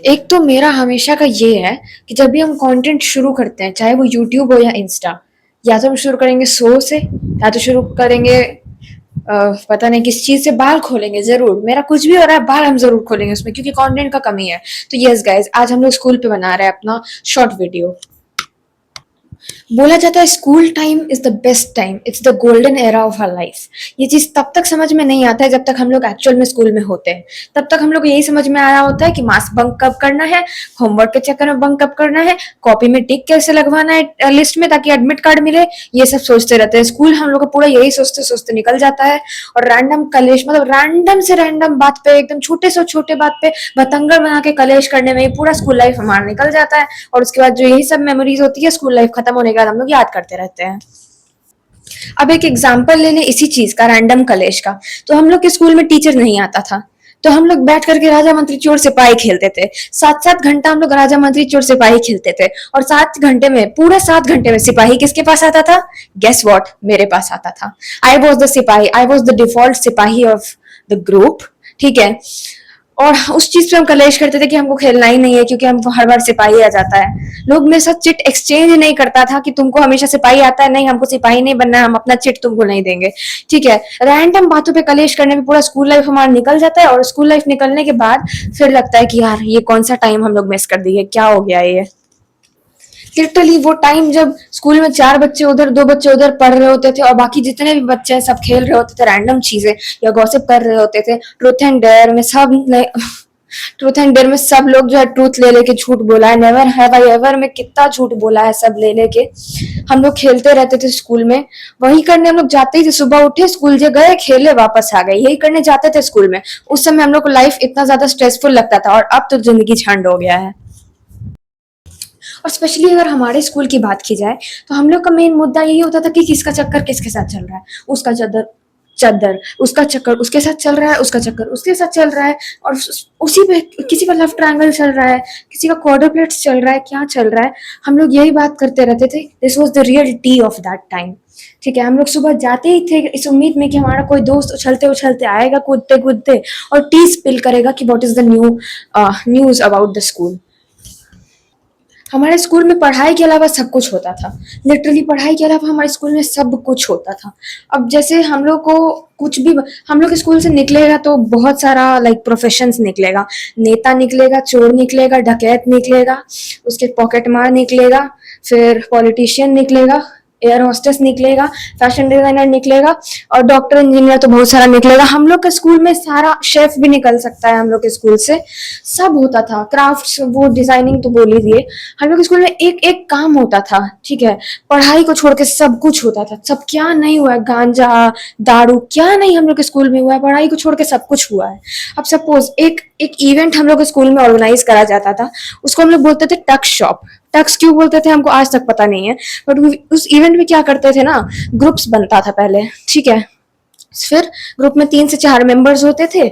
एक तो मेरा हमेशा का ये है कि जब भी हम कंटेंट शुरू करते हैं, चाहे वो यूट्यूब हो या इंस्टा, या तो हम शुरू करेंगे सो से, या तो शुरू करेंगे पता नहीं किस चीज से, बाल खोलेंगे जरूर। मेरा कुछ भी हो रहा है, बाल हम जरूर खोलेंगे उसमें, क्योंकि कंटेंट का कमी है। तो यस गाइज, आज हम लोग स्कूल पे बना रहे हैं अपना शॉर्ट वीडियो। बोला जाता है school time is the best time, it's the golden era of our life. ये चीज तब तक समझ में नहीं आता है जब तक हम लोग एक्चुअल में स्कूल में होते हैं। तब तक हम लोग को यही समझ में आया होता है कि मास बंक कब करना है, होमवर्क के चक्कर में बंक कब करना है, कॉपी में टिक कैसे लगवाना है लिस्ट में ताकि एडमिट कार्ड मिले। ये सब सोचते रहते हैं। स्कूल हम लोग का पूरा यही सोचते सोचते निकल जाता है। और रैंडम कलेश, मतलब रैंडम से रैंडम बात पे, एकदम छोटे से छोटे बात पे बतंगड़ बना के कलेश करने में ही पूरा स्कूल लाइफ हमारा निकल जाता है। और उसके बाद जो यही सब मेमोरीज होती है स्कूल लाइफ खत्म होने के बाद हम लोग याद करते रहते हैं। अब एक एग्जाम्पल ले लें इसी चीज का, रैंडम कलेश का। तो हम लोग के स्कूल में टीचर नहीं आता था, तो हम लोग बैठ करके राजा मंत्री चोर सिपाही खेलते थे। 7-7 घंटा हम लोग राजा मंत्री चोर सिपाही खेलते थे। और 7 घंटे में, पूरे 7 घंटे में सिपाही किसके पास आता था? Guess what? मेरे पास आता था। I was the sipahi, I was the default sipahi of the group. ठीक है। और उस चीज पे हम कलेश करते थे कि हमको खेलना ही नहीं है, क्योंकि हमको हर बार सिपाही आ जाता है। लोग मेरे साथ चिट एक्सचेंज नहीं करता था कि तुमको हमेशा सिपाही आता है, नहीं हमको सिपाही नहीं बनना है, हम अपना चिट तुमको नहीं देंगे। ठीक है। रैंडम बातों पे कलेश करने में पूरा स्कूल लाइफ हमारा निकल जाता है। और स्कूल लाइफ निकलने के बाद फिर लगता है कि यार ये कौन सा टाइम हम लोग मिस कर दिए, क्या हो गया ये। लिटरली वो टाइम जब स्कूल में 4 बच्चे उधर 2 बच्चे उधर पढ़ रहे होते थे और बाकी जितने भी बच्चे हैं सब खेल रहे होते थे रैंडम चीजें या गॉसिप कर रहे होते थे। ट्रूथ एंड डेयर में सब लोग जो है ट्रूथ ले लेके झूठ बोला है। नेवर हैव आई एवर में कितना झूठ बोला है सब ले लेके। हम लोग खेलते रहते थे स्कूल में। वही करने हम लोग जाते ही थे, सुबह उठे स्कूल जे गए, खेले, वापस आ गए, यही करने जाते थे स्कूल में। उस समय हम लोग को लाइफ इतना ज्यादा स्ट्रेसफुल लगता था, और अब तो जिंदगी झंड हो गया है। और स्पेशली अगर हमारे स्कूल की बात की जाए, तो हम लोग का मेन मुद्दा यही होता था कि किसका चक्कर किसके साथ चल रहा है। उसका चद्दर चद्दर उसका चक्कर उसके साथ चल रहा है, उसका चक्कर उसके साथ चल रहा है। और उसी पे किसी का लव ट्रायंगल चल रहा है, किसी का क्वाड्रुप्लेट्स चल रहा है, क्या चल रहा है। हम लोग यही बात करते रहते थे। This was the real T of that time. ठीक है। हम लोग सुबह जाते ही थे इस उम्मीद में कि हमारा कोई दोस्त उछलते उछलते आएगा, कूदते कूदते, और टी स्पिल करेगा कि what is the news about the school. हमारे स्कूल में पढ़ाई के अलावा सब कुछ होता था। लिटरली पढ़ाई के अलावा हमारे स्कूल में सब कुछ होता था। अब जैसे हम लोग को कुछ भी, हम लोग स्कूल से निकलेगा तो बहुत सारा लाइक प्रोफेशंस निकलेगा। नेता निकलेगा, चोर निकलेगा, डकैत निकलेगा, उसके पॉकेट मार निकलेगा, फिर पॉलिटिशियन निकलेगा, एयर होस्टेस निकलेगा, फैशन डिजाइनर निकलेगा, और डॉक्टर इंजीनियर तो बहुत सारा निकलेगा। हम लोग के स्कूल में सारा, शेफ भी निकल सकता है हम लोग के स्कूल से। सब होता था, क्राफ्ट, वो डिजाइनिंग तो बोल ही दिए। हम लोग के स्कूल में एक एक काम होता था। ठीक है। पढ़ाई को छोड़ के सब कुछ होता था। सब क्या नहीं हुआ है, गांजा दारू क्या नहीं हम लोग के स्कूल में हुआ है, पढ़ाई को छोड़ के सब कुछ हुआ है। अब सपोज एक एक इवेंट हम लोग के स्कूल में ऑर्गेनाइज करा जाता था, उसको हम लोग बोलते थे टक्स शॉप। टक्स क्यों बोलते थे हमको आज तक पता नहीं है, बट उस इवेंट में क्या करते थे ना, ग्रुप्स बनता था पहले। ठीक है। फिर ग्रुप में 3 से 4 मेंबर्स होते थे,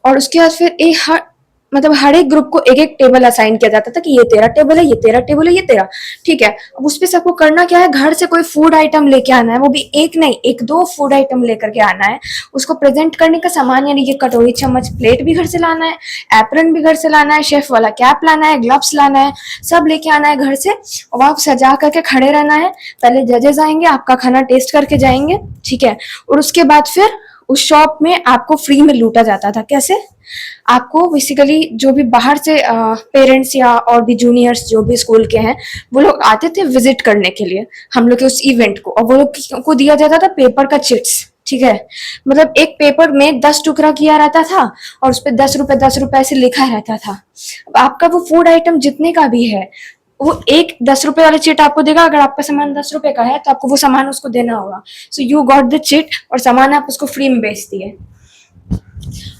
और उसके बाद फिर मतलब हर एक ग्रुप को एक एक टेबल असाइन किया जाता था कि ये तेरा टेबल है, ये तेरा टेबल है, ये तेरा। ठीक है। अब उस पे सबको करना क्या है, घर से कोई फूड आइटम लेके आना है, वो भी एक नहीं, एक दो फूड आइटम लेकर के आना है। उसको प्रेजेंट करने का सामान, यानी कि कटोरी, चम्मच, प्लेट भी घर से लाना है, एप्रन भी घर से लाना है, शेफ वाला कैप लाना है, ग्लव्स लाना है, सब लेके आना है घर से। और वहां सजा करके खड़े रहना है। पहले जजेस आएंगे, आपका खाना टेस्ट करके जाएंगे। ठीक है। और उसके बाद फिर उस शॉप में आपको फ्री में लूटा जाता था। कैसे? आपको बेसिकली जो भी बाहर से पेरेंट्स या और भी जूनियर्स जो भी स्कूल के हैं, वो लोग आते थे विजिट करने के लिए हम लोग के उस इवेंट को, और वो लोग को दिया जाता था पेपर का चिट्स। ठीक है। मतलब एक पेपर में 10 टुकड़ा किया रहता था, और उस पर 10 रुपए 10 रुपए से लिखा रहता था। अब आपका वो फूड आइटम जितने का भी है, वो एक 10 रुपए वाला चिट आपको देगा। अगर आपका सामान 10 रुपए का है तो आपको वो सामान उसको देना होगा। So you got the chit, और सामान आप उसको फ्री में बेच दिए।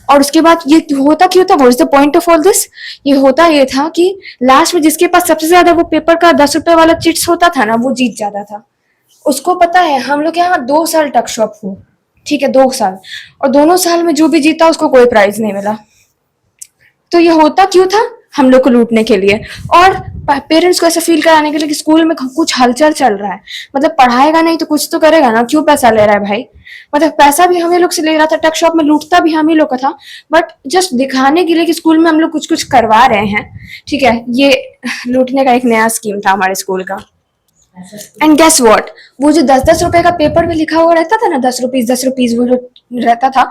और उसके बाद ये होता क्यों था, what is the point of all this. ये होता ये था कि लास्ट में जिसके पास सबसे ज्यादा वो पेपर का 10 रुपए वाला चिट्स होता था ना, वो जीत जाता था। उसको पता है हम लोग के यहाँ 2 साल टक शॉप हो। ठीक है, 2 साल। और दोनों साल में जो भी जीता उसको कोई प्राइज नहीं मिला। तो ये होता क्यों था, हम लोग को लूटने के लिए, और पेरेंट्स को ऐसा फील कराने के लिए कि स्कूल में कुछ हलचल चल रहा है। मतलब पढ़ाएगा नहीं तो कुछ तो करेगा ना, क्यों पैसा ले रहा है भाई। मतलब पैसा भी हम ही लोग से ले रहा था, टक शॉप में लूटता भी हम ही लोग का था, बट जस्ट दिखाने के लिए कि स्कूल में हम लोग कुछ कुछ करवा रहे हैं। ठीक है, ये लूटने का एक नया स्कीम था हमारे स्कूल का। एंड गेस व्हाट, वो जो 10-10 रुपए का पेपर में लिखा हुआ रहता था ना, 10 रुपीज 10 रुपीज वो जो रहता था,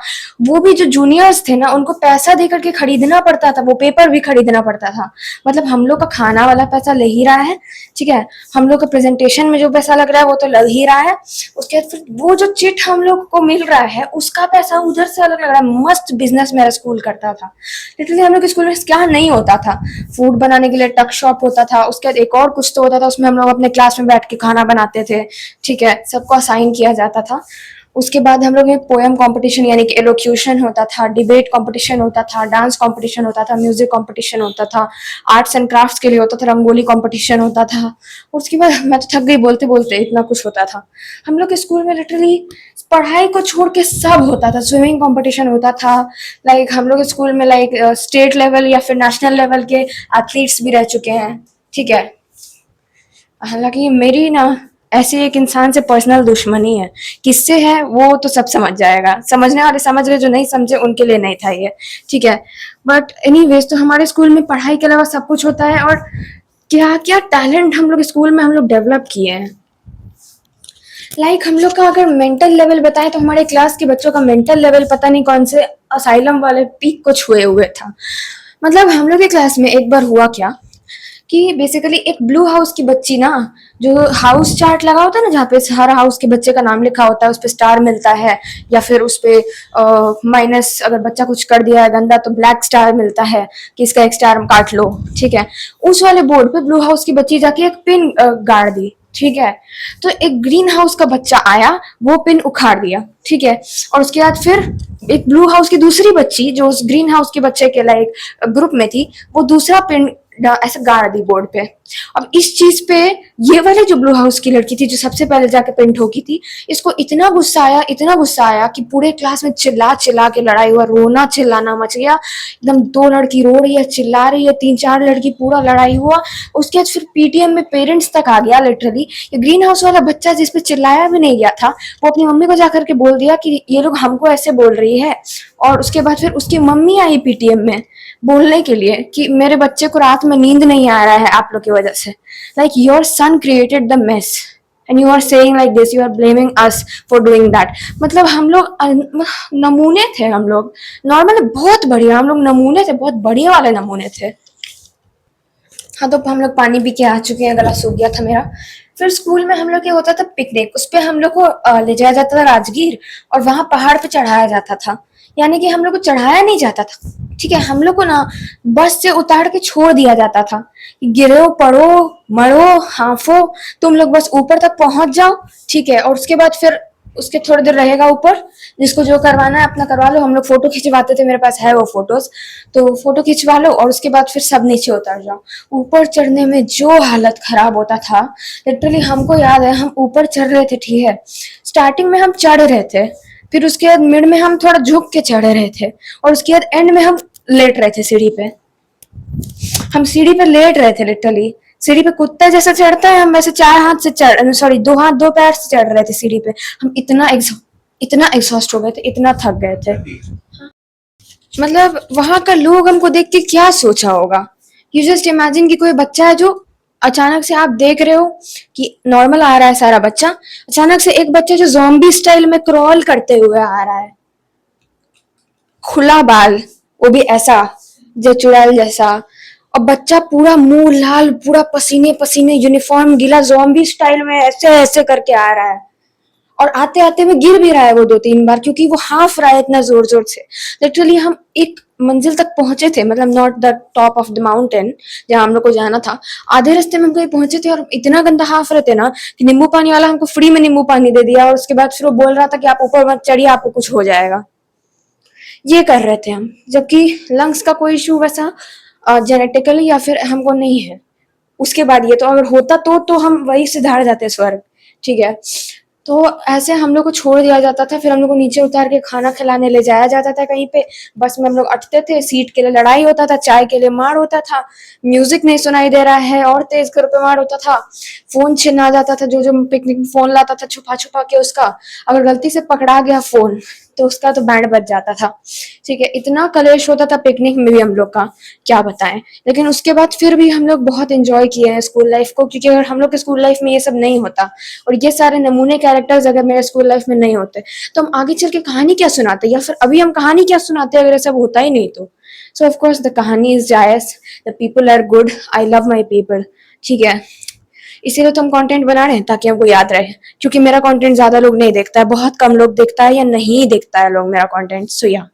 वो भी जो जूनियर्स थे ना उनको पैसा दे करके खरीदना पड़ता था, वो पेपर भी खरीदना पड़ता था। मतलब हम लोग का खाना वाला पैसा ले ही रहा है, ठीक है, हम लोग का प्रेजेंटेशन में जो पैसा लग रहा है वो तो लग ही रहा है, उसके बाद फिर वो जो चिट हम लोग को मिल रहा है उसका पैसा उधर से अलग लग रहा है। मस्त बिजनेस मेरा स्कूल करता था। लिटरली हम लोग के स्कूल में क्या नहीं होता था, फूड बनाने के लिए टक शॉप होता था, उसके बाद एक और कुछ तो होता था, उसमें हम लोग अपने क्लास में बैठ के खाना बनाते थे। ठीक है, सबको असाइन किया जाता था। उसके बाद हम लोग में पोएम कंपटीशन यानी कि एलोक्यूशन होता था, डिबेट कंपटीशन होता था, डांस कंपटीशन होता था, म्यूजिक कंपटीशन होता था, आर्ट्स एंड क्राफ्ट्स के लिए होता था, रंगोली कंपटीशन होता था। उसके बाद मैं तो थक गई बोलते बोलते, इतना कुछ होता था हम लोग के स्कूल में। लिटरली पढ़ाई को छोड़ के सब होता था, स्विमिंग कंपटीशन होता था, लाइक हम लोग स्कूल में लाइक स्टेट लेवल या फिर नेशनल लेवल के एथलीट्स भी रह चुके हैं। ठीक है, हालांकि मेरी ना ऐसे एक इंसान से पर्सनल दुश्मनी है, किससे है वो तो सब समझ जाएगा, समझने वाले समझ गए, जो नहीं समझे उनके लिए नहीं था ये। ठीक है, बट एनीवेज, तो हमारे स्कूल में पढ़ाई के अलावा सब कुछ होता है, और क्या क्या टैलेंट हम लोग स्कूल में हम लोग डेवलप किए हैं। लाइक हम लोग का अगर मेंटल लेवल बताएं तो हमारे क्लास के बच्चों का मेंटल लेवल पता नहीं कौन से असाइलम वाले पीक को छुए हुए था। मतलब हम लोग के क्लास में एक बार हुआ क्या कि बेसिकली एक ब्लू हाउस की बच्ची ना, जो हाउस चार्ट लगा होता है ना, जहाँ पे हर हाउस के बच्चे का नाम लिखा होता है, उस पे स्टार मिलता है, या फिर उस पे माइनस, अगर बच्चा कुछ कर दिया है गंदा तो ब्लैक स्टार मिलता है कि इसका एक स्टार काट लो। ठीक है, उस वाले बोर्ड पे ब्लू हाउस की बच्ची जाके एक पिन गाड़ दी। ठीक है, तो एक ग्रीन हाउस का बच्चा आया, वो पिन उखाड़ दिया। ठीक है, और उसके बाद फिर एक ब्लू हाउस की दूसरी बच्ची जो उस ग्रीन हाउस के बच्चे के लाइक ग्रुप में थी, वो दूसरा पिन ऐसे गाड़ दी बोर्ड पे। अब इस चीज पे ये वाले जो ब्लू हाउस की लड़की थी जो सबसे पहले जाके पिन ठोकी थी, इसको इतना गुस्सा आया, इतना गुस्सा आया कि पूरे क्लास में चिल्ला चिल्ला के लड़ाई हुआ, रोना चिल्लाना मच गया एकदम। 2 लड़की रो रही है, चिल्ला रही है, 3-4 लड़की, पूरा लड़ाई हुआ। उसके बाद फिर पीटीएम में पेरेंट्स तक आ गया। लिटरली ये ग्रीन हाउस वाला बच्चा जिसपे चिल्लाया भी नहीं गया था, वो अपनी मम्मी को जाकर के बोल दिया कि ये लोग हमको ऐसे बोल रही है। और उसके बाद फिर उसकी मम्मी आई पीटीएम में बोलने के लिए कि मेरे बच्चे को रात में नींद नहीं आ रहा है आप लोग की वजह से, like your son created the mess and you are saying like this, you are blaming us for doing that. मतलब हम लोग नमूने थे, हम लोग नॉर्मली बहुत बढ़िया, हम लोग नमूने थे, बहुत बढ़िया वाले नमूने थे। हाँ, तो हम लोग पानी पी के आ चुके हैं, गला सूख गया था मेरा। फिर स्कूल में हम लोग क्या होता था, पिकनिक, उस पे हम लोग को ले जाया जाता था राजगीर, और वहां पहाड़ पे चढ़ाया जाता था। यानी कि हम लोग को चढ़ाया नहीं जाता था, ठीक है, हम लोग को ना बस से उतार के छोड़ दिया जाता था। गिरो पड़ो मरो हाफो, तुम लोग बस ऊपर तक पहुंच जाओ। ठीक है, और उसके बाद फिर उसके थोड़ी देर रहेगा ऊपर, जिसको जो करवाना है अपना करवा लो। हम लोग फोटो खिंचवाते थे, मेरे पास है वो फोटोज, तो फोटो खिंचवा लो, और उसके बाद फिर सब नीचे उतर जाओ। ऊपर चढ़ने में जो हालत खराब होता था, लिटरली हमको याद है, हम ऊपर चढ़ रहे थे, ठीक है, स्टार्टिंग में हम चढ़ रहे थे, फिर उसके बाद मिड में हम थोड़ा झुक के चढ़ रहे थे, और उसके बाद एंड में हम लेट रहे थे सीढ़ी पे। हम सीढ़ी पे लेट रहे थे, लिटरली सीढ़ी पे कुत्ता जैसा चढ़ता है, हम वैसे 4 हाथ से चढ़, सॉरी 2 हाथ 2 पैर से चढ़ रहे थे सीढ़ी पे। हम इतना एग्जॉस्ट हो गए थे, इतना थक गए थे। मतलब वहां का लोग हमको देख के क्या सोचा होगा। यू जस्ट इमेजिन कि कोई बच्चा है जो अचानक से, आप देख रहे हो कि नॉर्मल आ रहा है सारा बच्चा, अचानक से एक बच्चा जो ज़ॉम्बी स्टाइल में क्रॉल करते हुए आ रहा है, खुला बाल, वो भी ऐसा जो चुड़ैल जैसा, और बच्चा पूरा मुंह लाल, पूरा पसीने पसीने, यूनिफॉर्म गीला, ज़ॉम्बी स्टाइल में ऐसे ऐसे करके आ रहा है। और आते आते में गिर भी रहा है वो 2-3 बार, क्योंकि वो हाफ रहा है इतना जोर जोर से। लिटरली हम एक मंजिल तक पहुंचे थे, मतलब not the top of the mountain जहाँ हम लोग को जाना था, आधे रास्ते में हम कहीं पहुंचे थे, और इतना गंदा हाफ रहे थे ना कि नींबू पानी वाला हमको फ्री में नींबू पानी दे दिया, और उसके बाद फिर वो बोल रहा था कि आप ऊपर मत चढ़िए, आपको कुछ हो जाएगा। ये कर रहे थे हम, जबकि लंग्स का कोई इशू वैसा जेनेटिकली या फिर हमको नहीं है। उसके बाद ये तो अगर होता तो हम वही से धार जाते स्वर्ग। ठीक है, तो ऐसे हम लोग को छोड़ दिया जाता था, फिर हम लोग को नीचे उतार के खाना खिलाने ले जाया जाता था कहीं पे। बस में हम लोग अटते थे, सीट के लिए लड़ाई होता था, चाय के लिए मार होता था, म्यूजिक नहीं सुनाई दे रहा है और तेज करो पे मार होता था, फोन छीना जाता था, जो जो पिकनिक में फोन लाता था छुपा छुपा के उसका, अगर गलती से पकड़ा गया फोन तो उसका तो बैंड बज जाता था। ठीक है, इतना कलेश होता था पिकनिक में भी हम लोग का, क्या बताएं। लेकिन उसके बाद फिर भी हम लोग बहुत एंजॉय किए हैं स्कूल लाइफ को, क्योंकि अगर हम लोग के स्कूल लाइफ में ये सब नहीं होता और ये सारे नमूने कैरेक्टर्स अगर मेरे स्कूल लाइफ में नहीं होते तो हम आगे चल के कहानी क्या सुनाते, या फिर अभी हम कहानी क्या सुनाते अगर ये सब होता ही नहीं तो। So of course the kahani is जायस, the people are good, I love my people. ठीक है, इसीलिए तो हम कंटेंट बना रहे हैं ताकि हमको याद रहे, क्योंकि मेरा कंटेंट ज्यादा लोग नहीं देखता है, बहुत कम लोग देखता है या नहीं देखता है लोग मेरा कंटेंट। सो या